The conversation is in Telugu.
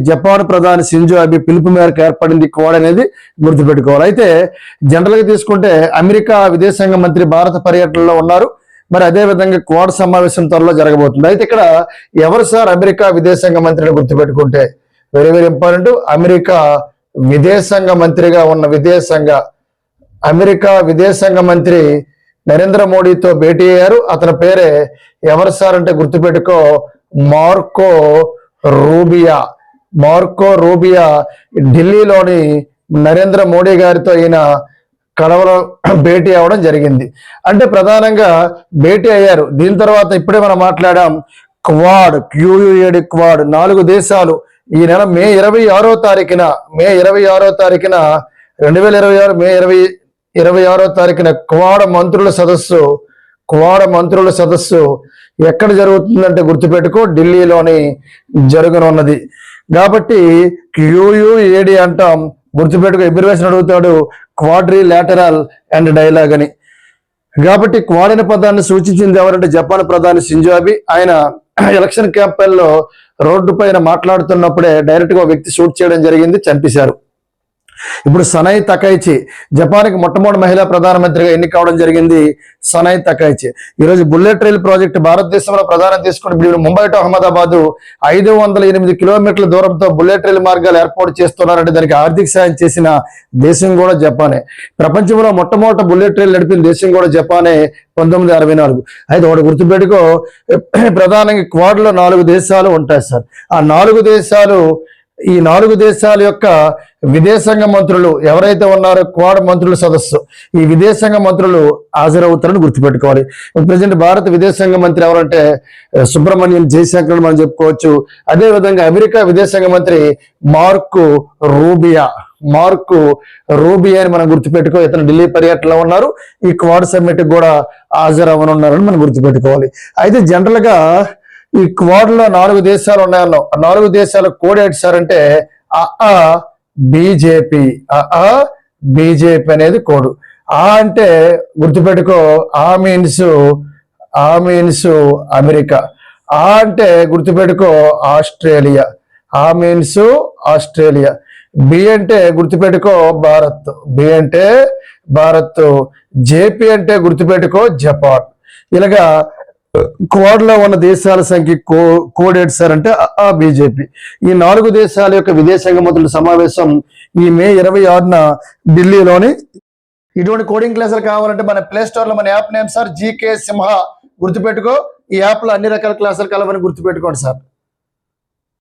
జపాన్ ప్రధాని షింజో అబే పిలుపు మేరకు ఏర్పడింది క్వాడ్ అనేది గుర్తుపెట్టుకోవాలి. అయితే జనరల్ గా తీసుకుంటే అమెరికా విదేశాంగ మంత్రి భారత పర్యటనలో ఉన్నారు. మరి అదే విధంగా క్వాడ్ సమావేశం త్వరలో జరగబోతుంది. అయితే ఇక్కడ ఎవరు సార్ అమెరికా విదేశాంగ మంత్రిని గుర్తుపెట్టుకుంటే వెరీ వెరీ ఇంపార్టెంట్. అమెరికా విదేశాంగ మంత్రిగా ఉన్న అమెరికా విదేశాంగ మంత్రి నరేంద్ర మోడీతో భేటీ అయ్యారు. అతని పేరే ఎవరు సార్ అంటే గుర్తుపెట్టుకో, మార్కో రూబియా ఢిల్లీలోని నరేంద్ర మోడీ గారితో ఈయన కడవలో భేటీ అవ్వడం జరిగింది. అంటే ప్రధానంగా భేటీ అయ్యారు. దీని తర్వాత ఇప్పుడే మనం మాట్లాడాం క్వాడ్, QUAD క్వాడ్ 4 దేశాలు ఈ నెల మే 26వ తారీఖున 2026 మే 26వ తారీఖున క్వాడ్ మంత్రుల సదస్సు ఎక్కడ జరుగుతుందంటే గుర్తుపెట్టుకో, ఢిల్లీలోని జరగనున్నది. కాబట్టి QUAD అంటాం, గుర్తుపెట్టుకో. ఎబ్రివేషన్ అడుగుతాడు, క్వాడ్రిలాటరల్ అండ్ డైలాగ్ అని. కాబట్టి క్వాడ్ అనే పదాన్ని సూచించింది ఎవరంటే జపాన్ ప్రధాని షింజో అబే. ఆయన ఎలక్షన్ క్యాంపెయిన్ లో రోడ్డు పైన మాట్లాడుతున్నప్పుడే డైరెక్ట్ గా వ్యక్తి షూట్ చేయడం జరిగింది, చంపేశారు. ఇప్పుడు సనాయి తకైచి జపాన్కి మొట్టమొదటి మహిళా ప్రధానమంత్రిగా ఎన్నిక కావడం జరిగింది. సనాయి తకైచి ఈరోజు బుల్లెట్ రైల్ ప్రాజెక్టు భారతదేశంలో ప్రధానం తీసుకుని ఇప్పుడు ముంబై టు అహ్మదాబాద్ 508 కిలోమీటర్ల దూరంతో బుల్లెట్ రైలు మార్గాలు ఏర్పాటు చేస్తున్నారంటే దానికి ఆర్థిక సాయం చేసిన దేశం కూడా జపానే. ప్రపంచంలో మొట్టమొదటి బుల్లెట్ రైలు నడిపిన దేశం కూడా జపానే 1964. అయితే ఒకటి గుర్తుపెట్టుకో, ప్రధానంగా క్వాడ్ లో 4 దేశాలు ఉంటాయి సార్. ఆ 4 దేశాల యొక్క విదేశాంగ మంత్రులు ఎవరైతే ఉన్నారో క్వాడ్ మంత్రుల సదస్సు, ఈ విదేశాంగ మంత్రులు హాజరవుతారని గుర్తుపెట్టుకోవాలి. ప్రజెంట్ భారత విదేశాంగ మంత్రి ఎవరంటే సుబ్రహ్మణ్యం జయశంకర్ మనం చెప్పుకోవచ్చు. అదేవిధంగా అమెరికా విదేశాంగ మంత్రి మార్కో రూబియా అని మనం గుర్తుపెట్టుకో. ఇతను ఢిల్లీ పర్యటనలో ఉన్నారు. ఈ క్వాడ్ సమ్మిట్ కూడా హాజరవ్వనున్నారని మనం గుర్తుపెట్టుకోవాలి. అయితే జనరల్ గా ఈ క్వాడ్ లో 4 దేశాలు ఉన్నాయన్నాం. 4 దేశాల కోడ్ ఏంటి సార్ అంటే బీజేపీ అనేది కోడ్. అంటే గుర్తుపెట్టుకో, ఆ మీన్స్ అమెరికా. అంటే గుర్తుపెట్టుకో ఆస్ట్రేలియా. బి అంటే గుర్తుపెట్టుకో భారత్. జేపీ అంటే గుర్తుపెట్టుకో జపాన్. ఇలాగా క్వాడ్ లో ఉన్న దేశాల సంఖ్య కోడ్ ఏంటి సార్ అంటే బీజేపీ. ఈ 4 దేశాల యొక్క విదేశాంగ మంత్రుల సమావేశం ఈ మే 26న ఢిల్లీలోని. ఇటువంటి కోడింగ్ క్లాసులు కావాలంటే మన ప్లే స్టోర్ లో మన యాప్ నేమ్ సార్ GK సింహ గుర్తుపెట్టుకో. ఈ యాప్ లో అన్ని రకాల క్లాసులు కలవని గుర్తుపెట్టుకోండి సార్.